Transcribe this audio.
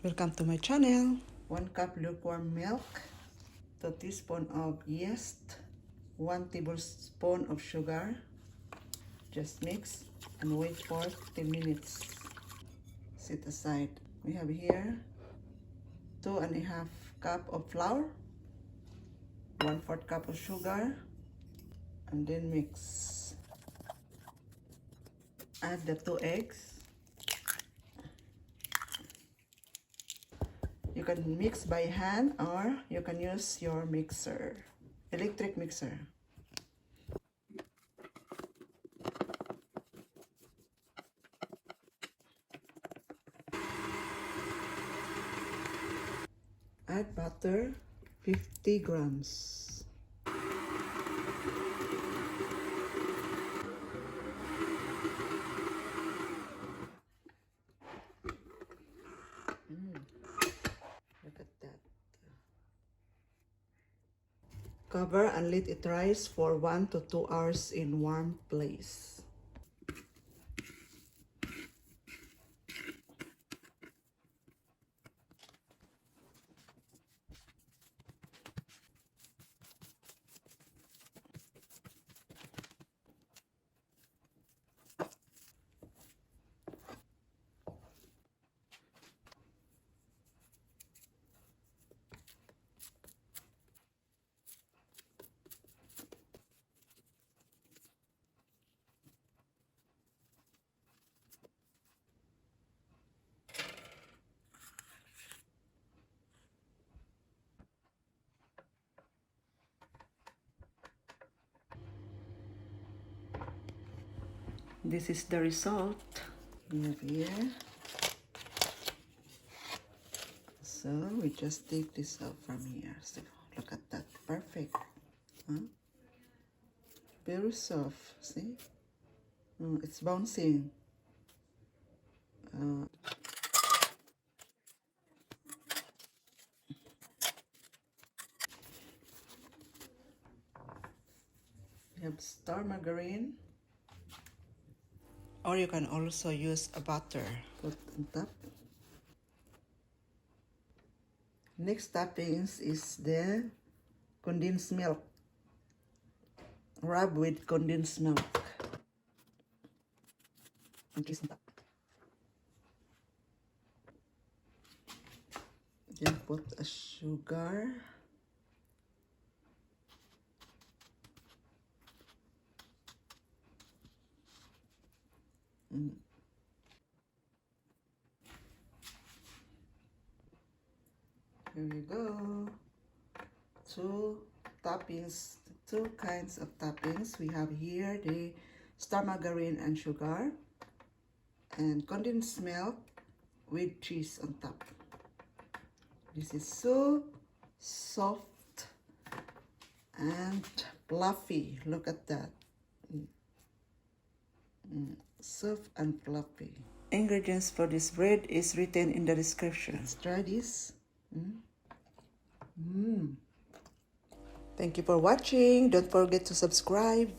Welcome to my channel. 1 cup lukewarm milk, 2 teaspoons of yeast, 1 tablespoon of sugar. Just mix and wait for 10 minutes. Set aside. We have here 2.5 cup of flour, 1/4 cup of sugar, and then mix. Add the 2 eggs. You can mix by hand or you can use your mixer, electric mixer. Add butter, 50 grams. Look at that. Cover and let it rise for 1 to 2 hours in warm place. This is the result. We have here. So we just take this out from here. So look at that, perfect. Huh? Very soft. See? It's bouncing. We have star margarine. Or you can also use a butter. Put on top. Next toppings is the condensed milk. Rub with condensed milk. And twist on top. Then put a sugar. Here we go. 2 toppings, 2 kinds of toppings. We have here the star margarine and sugar, and condensed milk with cheese on top. This is so soft and fluffy. Look at that. Soft and fluffy. Ingredients for this bread is written in the description. Let's try this. Thank you for watching. Don't forget to subscribe.